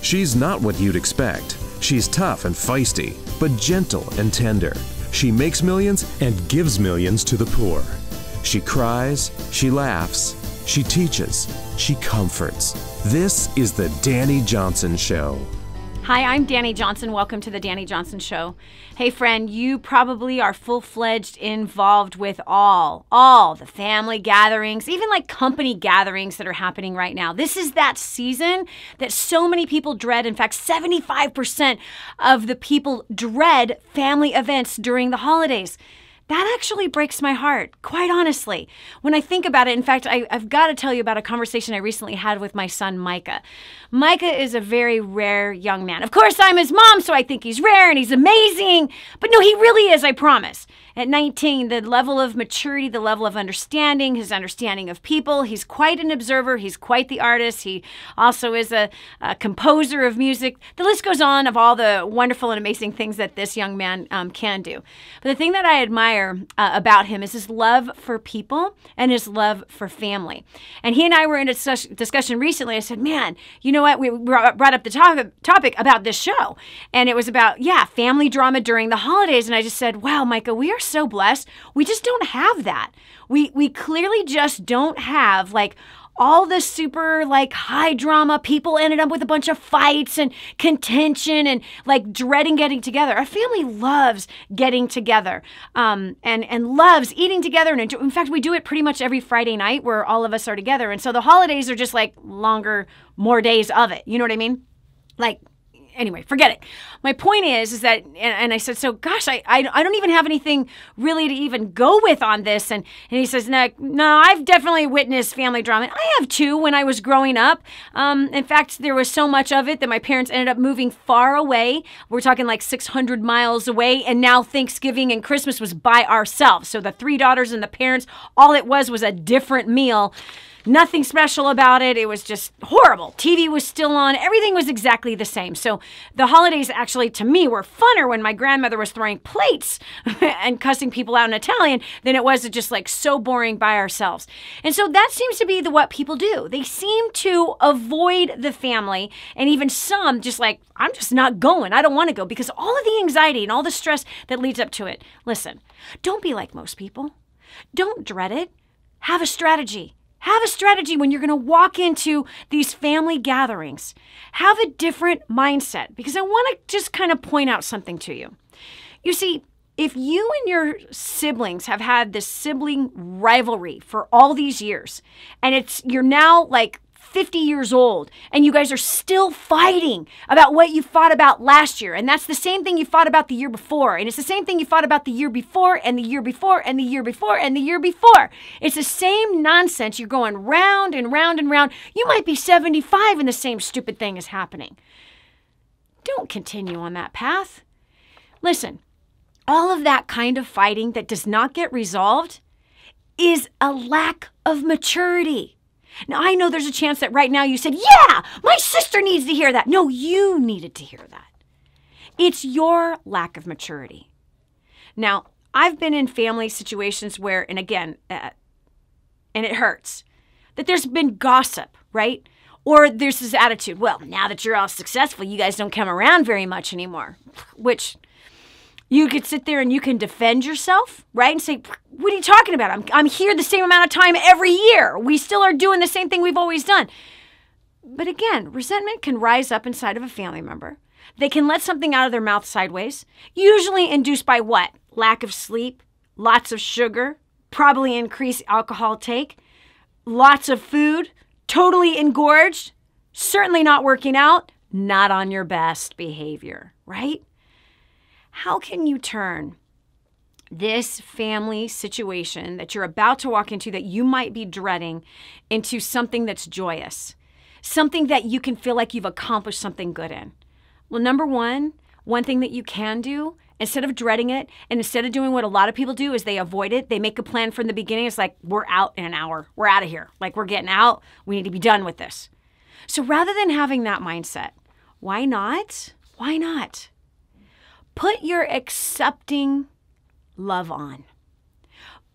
She's not what you'd expect. She's tough and feisty, but gentle and tender. She makes millions and gives millions to the poor. She cries, she laughs, she teaches, she comforts. This is the Dani Johnson Show. Hi, I'm Dani Johnson. Welcome to the Dani Johnson Show. Hey friend, you probably are full-fledged involved with all the family gatherings, even like company gatherings that are happening right now. This is that season that so many people dread. In fact, 75% of the people dread family events during the holidays. That actually breaks my heart, quite honestly. When I think about it, in fact, I've got to tell you about a conversation I recently had with my son, Micah. Micah is a very rare young man. Of course, I'm his mom, so I think he's rare and he's amazing. But no, he really is, I promise. At 19, the level of maturity, the level of understanding, his understanding of people, he's quite an observer. He's quite the artist. He also is a composer of music. The list goes on of all the wonderful and amazing things that this young man can do. But the thing that I admire about him is his love for people and his love for family. And he and I were in a discussion recently. I said, man, you know what? We brought up the topic about this show. And it was about, family drama during the holidays. And I just said, wow, Micah, we are so blessed. We just don't have that. We clearly just don't have all the super high drama. People ended up with a bunch of fights and contention and dreading getting together. Our family loves getting together and loves eating together. And in fact, we do it pretty much every Friday night where all of us are together. And so the holidays are just longer, more days of it. You know what I mean? Anyway, forget it. My point is that, and I said, so gosh, I don't even have anything really to even go with on this. And he says, no, I've definitely witnessed family drama. I have too when I was growing up. In fact, there was so much of it that my parents ended up moving far away. We're talking 600 miles away. And now Thanksgiving and Christmas was by ourselves. So the three daughters and the parents, all it was a different meal. Nothing special about it. It was just horrible. TV was still on. Everything was exactly the same. So the holidays actually, to me, were funner when my grandmother was throwing plates and cussing people out in Italian than it was just so boring by ourselves. And so that seems to be what people do. They seem to avoid the family, and even some just I'm just not going. I don't want to go because all of the anxiety and all the stress that leads up to it. Listen, don't be like most people. Don't dread it. Have a strategy. Have a strategy when you're going to walk into these family gatherings. Have a different mindset, because I want to just kind of point out something to you. You see, if you and your siblings have had this sibling rivalry for all these years, and you're now 50 years old, and you guys are still fighting about what you fought about last year, and that's the same thing you fought about the year before, and it's the same thing you fought about the year before, and the year before, and the year before, and the year before. It's the same nonsense. You're going round and round and round. You might be 75 and the same stupid thing is happening. Don't continue on that path. Listen, all of that kind of fighting that does not get resolved is a lack of maturity. Now, I know there's a chance that right now you said, yeah, my sister needs to hear that. No, you needed to hear that. It's your lack of maturity. Now, I've been in family situations where, and again, and it hurts, that there's been gossip, right? Or there's this attitude, well, now that you're all successful, you guys don't come around very much anymore, which you could sit there and you can defend yourself, right? And say, what are you talking about? I'm here the same amount of time every year. We still are doing the same thing we've always done. But again, resentment can rise up inside of a family member. They can let something out of their mouth sideways, usually induced by what? Lack of sleep, lots of sugar, probably increased alcohol take, lots of food, totally engorged, certainly not working out, not on your best behavior, right? How can you turn this family situation that you're about to walk into that you might be dreading into something that's joyous, something that you can feel like you've accomplished something good in? Well, number one thing that you can do, instead of dreading it and instead of doing what a lot of people do is they avoid it, they make a plan from the beginning. It's we're out in an hour. We're out of here. We're getting out. We need to be done with this. So rather than having that mindset, why not? Put your accepting love on.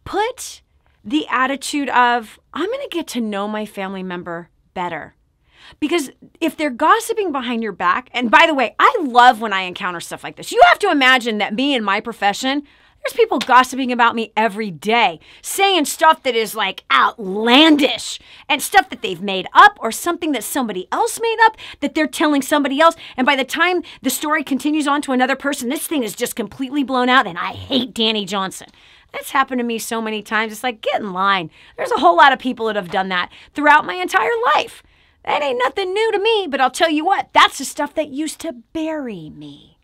Put the attitude of, I'm going to get to know my family member better. Because if they're gossiping behind your back, and by the way, I love when I encounter stuff like this. You have to imagine that me in my profession, there's people gossiping about me every day, saying stuff that is like outlandish and stuff that they've made up or something that somebody else made up that they're telling somebody else. And by the time the story continues on to another person, this thing is just completely blown out, and I hate Dani Johnson. That's happened to me so many times. It's like, get in line. There's a whole lot of people that have done that throughout my entire life. That ain't nothing new to me, but I'll tell you what, that's the stuff that used to bury me.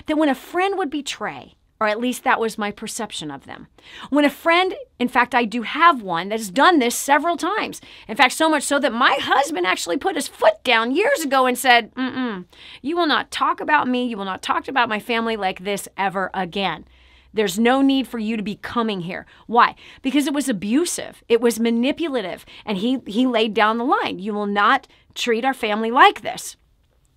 That when a friend would betray, or at least that was my perception of them. When a friend, in fact, I do have one that has done this several times. In fact, so much so that my husband actually put his foot down years ago and said, you will not talk about me, you will not talk about my family like this ever again. There's no need for you to be coming here. Why? Because it was abusive. It was manipulative. And he laid down the line. You will not treat our family like this,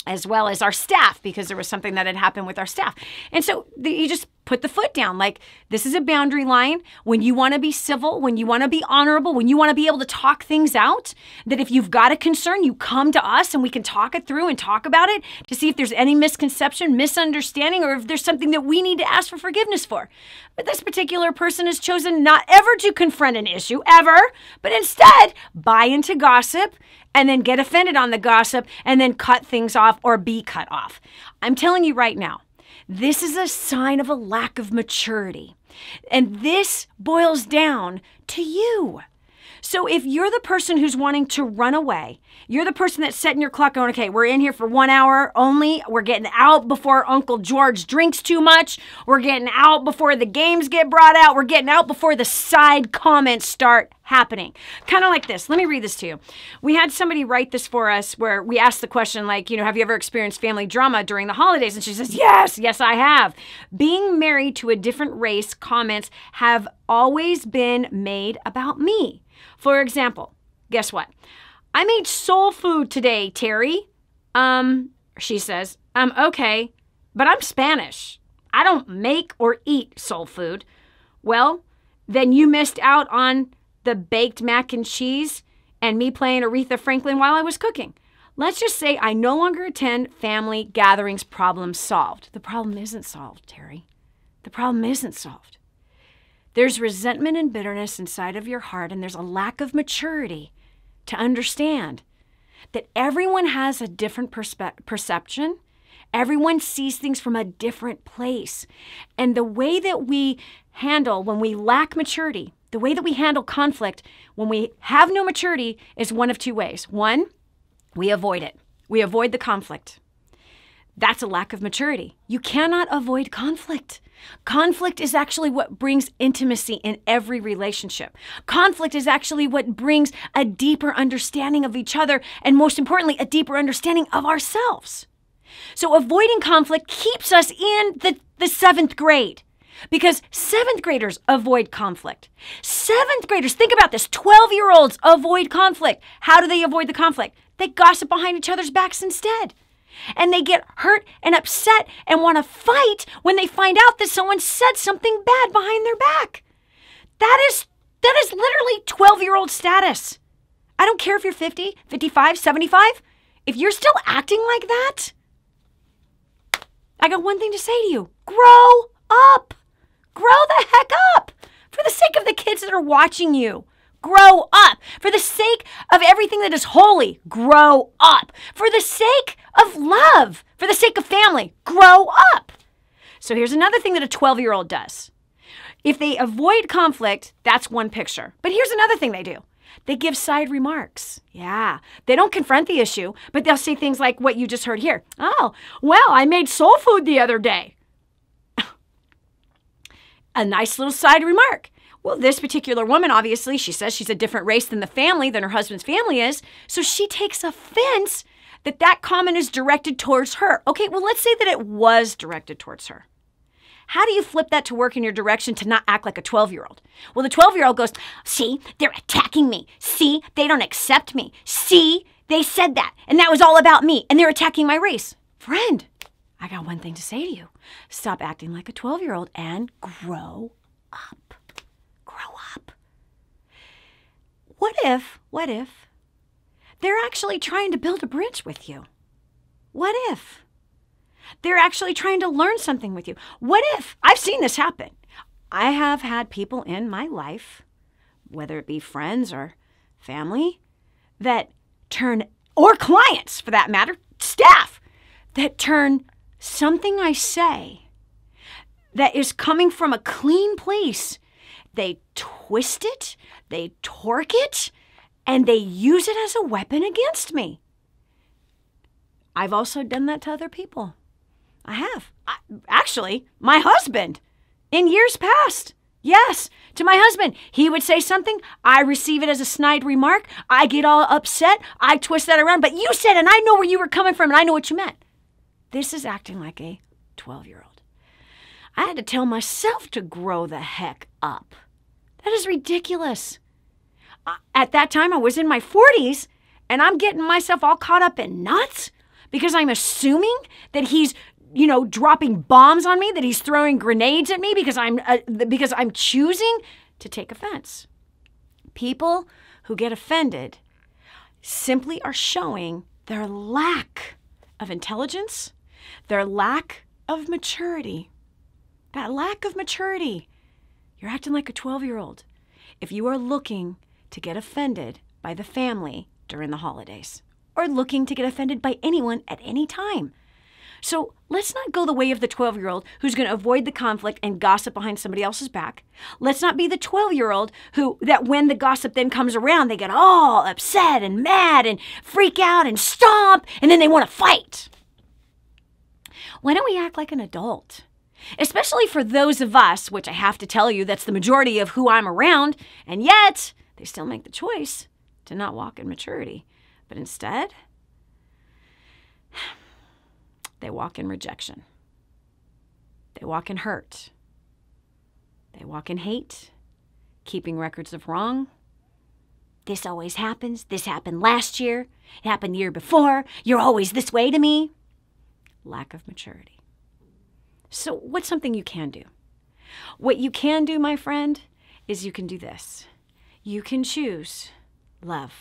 as well as our staff, because there was something that had happened with our staff. And so he just put the foot down. Like, this is a boundary line. When you want to be civil, when you want to be honorable, when you want to be able to talk things out, that if you've got a concern, you come to us and we can talk it through and talk about it to see if there's any misconception, misunderstanding, or if there's something that we need to ask for forgiveness for. But this particular person has chosen not ever to confront an issue, ever, but instead buy into gossip and then get offended on the gossip and then cut things off or be cut off. I'm telling you right now, this is a sign of a lack of maturity. And this boils down to you. So if you're the person who's wanting to run away, you're the person that's setting your clock going, okay, we're in here for 1 hour only. We're getting out before Uncle George drinks too much. We're getting out before the games get brought out. We're getting out before the side comments start happening. Kind of like this. Let me read this to you. We had somebody write this for us where we asked the question, like, have you ever experienced family drama during the holidays? And she says, yes, I have. Being married to a different race comments have always been made about me. For example, guess what? I made soul food today, Terry. She says, okay, but I'm Spanish. I don't make or eat soul food. Well, then you missed out on the baked mac and cheese and me playing Aretha Franklin while I was cooking. Let's just say I no longer attend family gatherings. Problem solved. The problem isn't solved, Terry. The problem isn't solved. There's resentment and bitterness inside of your heart, and there's a lack of maturity to understand that everyone has a different perception. Everyone sees things from a different place. And the way that we handle when we lack maturity, the way that we handle conflict when we have no maturity is one of two ways. One, we avoid it. We avoid the conflict. That's a lack of maturity. You cannot avoid conflict. Conflict is actually what brings intimacy in every relationship. Conflict is actually what brings a deeper understanding of each other, and most importantly, a deeper understanding of ourselves. So avoiding conflict keeps us in the seventh grade, because seventh graders avoid conflict. Seventh graders, think about this, 12-year-olds avoid conflict. How do they avoid the conflict? They gossip behind each other's backs instead. And they get hurt and upset and want to fight when they find out that someone said something bad behind their back. That is literally 12-year-old status. I don't care if you're 50, 55, 75. If you're still acting like that, I got one thing to say to you. Grow up. Grow the heck up. For the sake of the kids that are watching you. Grow up. For the sake of everything that is holy, grow up. For the sake of love, for the sake of family, grow up. So here's another thing that a 12-year-old does. If they avoid conflict, that's one picture. But here's another thing they do. They give side remarks. Yeah, they don't confront the issue, but they'll say things like what you just heard here. Oh, well, I made soul food the other day. A nice little side remark. Well, this particular woman, obviously, she says she's a different race than the family, than her husband's family is. So she takes offense that that comment is directed towards her. Okay, well, let's say that it was directed towards her. How do you flip that to work in your direction to not act like a 12-year-old? Well, the 12-year-old goes, see, they're attacking me. See, they don't accept me. See, they said that. And that was all about me. And they're attacking my race. Friend, I got one thing to say to you. Stop acting like a 12-year-old and grow up. Grow up. What if they're actually trying to build a bridge with you? What if they're actually trying to learn something with you? What if, I've seen this happen. I have had people in my life, whether it be friends or family, that turn, or clients for that matter, staff, that turn something I say that is coming from a clean place, they twist it, they torque it, and they use it as a weapon against me. I've also done that to other people. I have. Actually, my husband, in years past. Yes, to my husband. He would say something, I receive it as a snide remark, I get all upset, I twist that around, but you said, and I know where you were coming from, and I know what you meant. This is acting like a 12-year-old. I had to tell myself to grow the heck up. That is ridiculous. At that time, I was in my 40s, and I'm getting myself all caught up in knots because I'm assuming that he's, dropping bombs on me, that he's throwing grenades at me because I'm choosing to take offense. People who get offended simply are showing their lack of intelligence, their lack of maturity. That lack of maturity. You're acting like a 12-year-old if you are looking to get offended by the family during the holidays or looking to get offended by anyone at any time. So let's not go the way of the 12-year-old who's going to avoid the conflict and gossip behind somebody else's back. Let's not be the 12-year-old that when the gossip then comes around, they get all upset and mad and freak out and stomp, and then they want to fight. Why don't we act like an adult? Especially for those of us, which I have to tell you, that's the majority of who I'm around, and yet they still make the choice to not walk in maturity, but instead, they walk in rejection. They walk in hurt. They walk in hate, keeping records of wrong. This always happens. This happened last year. It happened the year before. You're always this way to me. Lack of maturity. So what's something you can do? What you can do, my friend, is you can do this. You can choose love.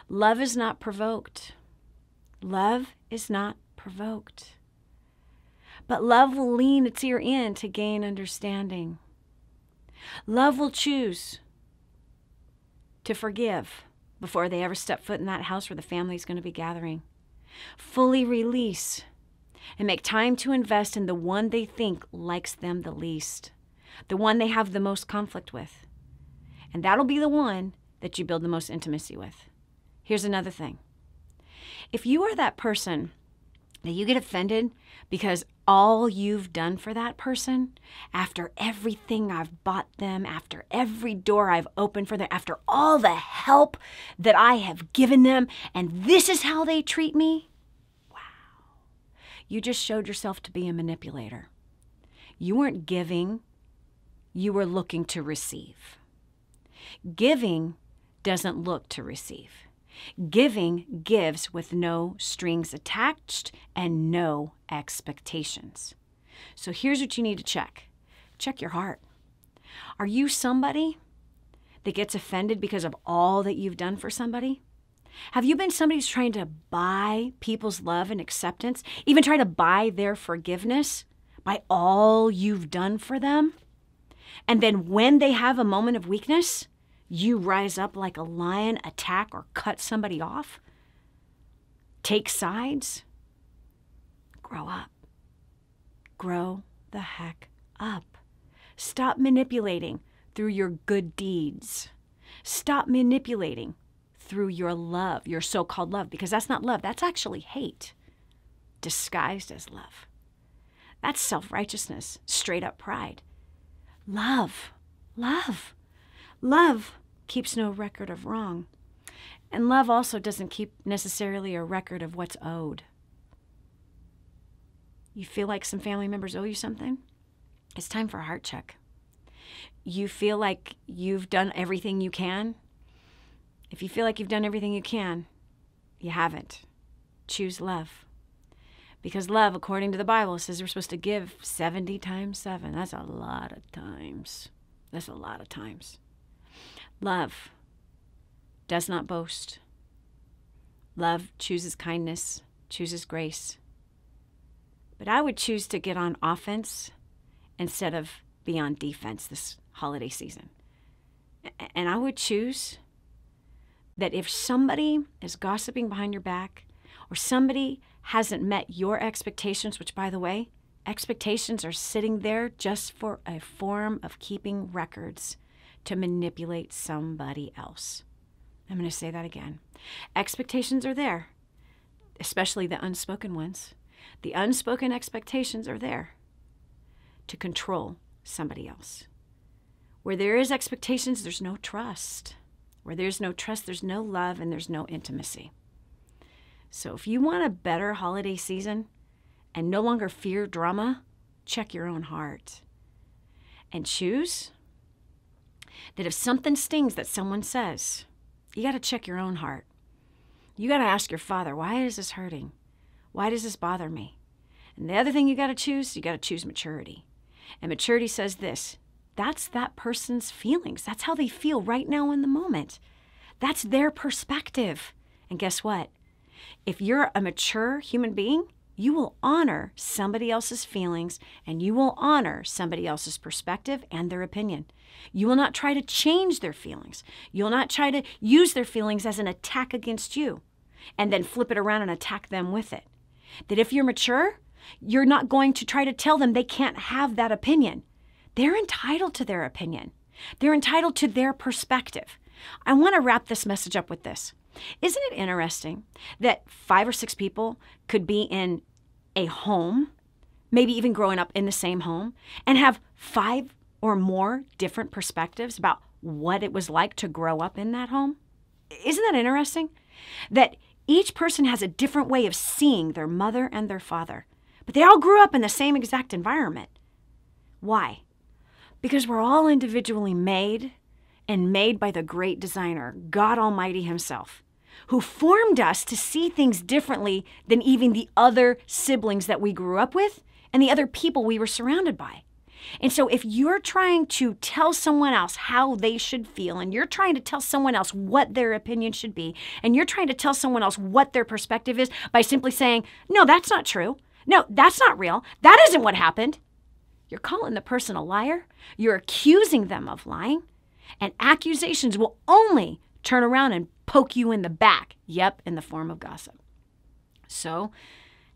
Love is not provoked. Love is not provoked. But love will lean its ear in to gain understanding. Love will choose to forgive before they ever step foot in that house where the family is going to be gathering. Fully release and make time to invest in the one they think likes them the least, the one they have the most conflict with. And that'll be the one that you build the most intimacy with. Here's another thing. If you are that person that you get offended because all you've done for that person, after everything I've bought them, after every door I've opened for them, after all the help that I have given them, and this is how they treat me, wow. You just showed yourself to be a manipulator. You weren't giving, you were looking to receive. Giving doesn't look to receive. Giving gives with no strings attached and no expectations. So here's what you need to check. Check your heart. Are you somebody that gets offended because of all that you've done for somebody? Have you been somebody who's trying to buy people's love and acceptance, even try to buy their forgiveness by all you've done for them? And then when they have a moment of weakness, you rise up like a lion, attack, or cut somebody off? Take sides? Grow up. Grow the heck up. Stop manipulating through your good deeds. Stop manipulating through your love, your so-called love, because that's not love. That's actually hate disguised as love. That's self-righteousness, straight up pride. Love, love. Love keeps no record of wrong. And love also doesn't keep necessarily a record of what's owed. You feel like some family members owe you something? It's time for a heart check. You feel like you've done everything you can? If you feel like you've done everything you can, you haven't. Choose love. Because love, according to the Bible, says we're supposed to give 70 times 7. That's a lot of times. That's a lot of times. Love does not boast. Love chooses kindness, chooses grace. But I would choose to get on offense instead of be on defense this holiday season. And I would choose that if somebody is gossiping behind your back or somebody hasn't met your expectations, which, by the way, expectations are sitting there just for a form of keeping records to manipulate somebody else. I'm going to say that again. Expectations are there, especially the unspoken ones. The unspoken expectations are there to control somebody else. Where there is expectations, there's no trust. Where there's no trust, there's no love and there's no intimacy. So if you want a better holiday season and no longer fear drama, check your own heart. And choose that if something stings that someone says, you got to check your own heart. You got to ask your Father, why is this hurting? Why does this bother me? And the other thing you got to choose maturity. And maturity says this, that's that person's feelings. That's how they feel right now in the moment. That's their perspective. And guess what? If you're a mature human being, you will honor somebody else's feelings and you will honor somebody else's perspective and their opinion. You will not try to change their feelings. You'll not try to use their feelings as an attack against you and then flip it around and attack them with it. That if you're mature, you're not going to try to tell them they can't have that opinion. They're entitled to their opinion. They're entitled to their perspective. I want to wrap this message up with this. Isn't it interesting that 5 or 6 people could be in a home, maybe even growing up in the same home, and have 5 or more different perspectives about what it was like to grow up in that home? Isn't that interesting? That each person has a different way of seeing their mother and their father, but they all grew up in the same exact environment. Why? Because we're all individually made and made by the great designer, God Almighty himself, who formed us to see things differently than even the other siblings that we grew up with and the other people we were surrounded by. And so if you're trying to tell someone else how they should feel, and you're trying to tell someone else what their opinion should be, and you're trying to tell someone else what their perspective is by simply saying, no, that's not true. No, that's not real. That isn't what happened. You're calling the person a liar. You're accusing them of lying. And accusations will only turn around and poke you in the back. Yep, in the form of gossip. So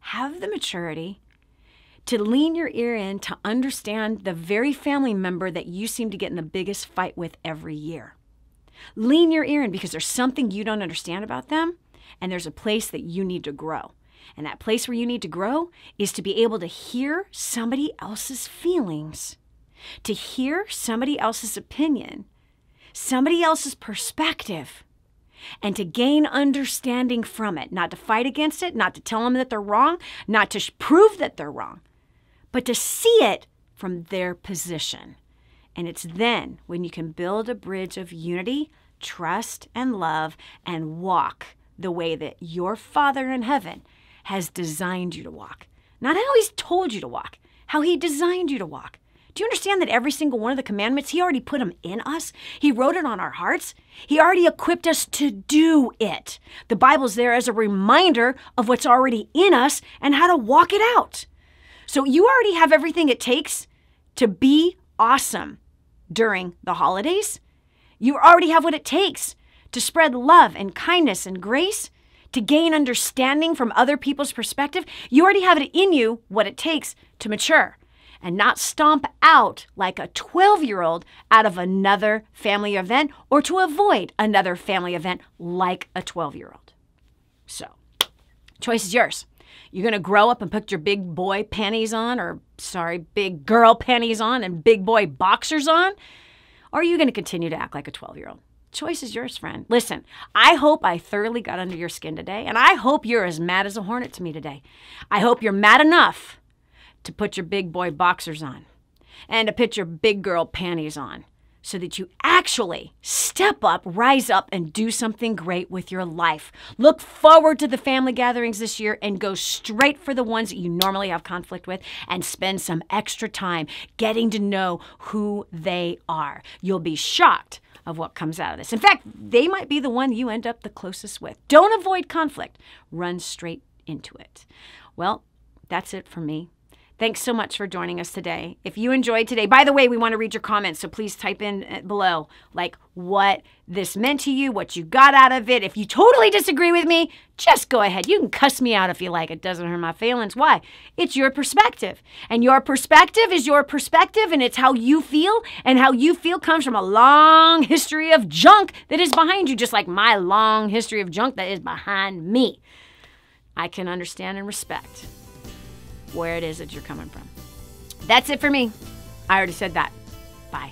have the maturity to lean your ear in to understand the very family member that you seem to get in the biggest fight with every year. Lean your ear in because there's something you don't understand about them, and there's a place that you need to grow. And that place where you need to grow is to be able to hear somebody else's feelings, to hear somebody else's opinion, somebody else's perspective, and to gain understanding from it. Not to fight against it, not to tell them that they're wrong, not to prove that they're wrong, but to see it from their position. And it's then when you can build a bridge of unity, trust, and love, and walk the way that your Father in heaven has designed you to walk. Not how he's told you to walk, how he designed you to walk. Do you understand that every single one of the commandments, he already put them in us? He wrote it on our hearts. He already equipped us to do it. The Bible's there as a reminder of what's already in us and how to walk it out. So you already have everything it takes to be awesome during the holidays. You already have what it takes to spread love and kindness and grace, to gain understanding from other people's perspective. You already have it in you what it takes to mature and not stomp out like a 12-year-old out of another family event or to avoid another family event like a 12-year-old. So, choice is yours. You're going to grow up and put your big boy panties on, big girl panties on and big boy boxers on? Or are you going to continue to act like a 12-year-old? Choice is yours, friend. Listen, I hope I thoroughly got under your skin today, and I hope you're as mad as a hornet to me today. I hope you're mad enough to put your big boy boxers on and to put your big girl panties on so that you actually step up, rise up, and do something great with your life. Look forward to the family gatherings this year and go straight for the ones that you normally have conflict with and spend some extra time getting to know who they are. You'll be shocked of what comes out of this. In fact, they might be the one you end up the closest with. Don't avoid conflict. Run straight into it. Well, that's it for me. Thanks so much for joining us today. If you enjoyed today, by the way, we want to read your comments, so please type in below, like, what this meant to you, what you got out of it. If you totally disagree with me, just go ahead. You can cuss me out if you like. It doesn't hurt my feelings. Why? It's your perspective. And your perspective is your perspective, and it's how you feel, and how you feel comes from a long history of junk that is behind you, just like my long history of junk that is behind me. I can understand and respect where it is that you're coming from. That's it for me. I already said that. Bye.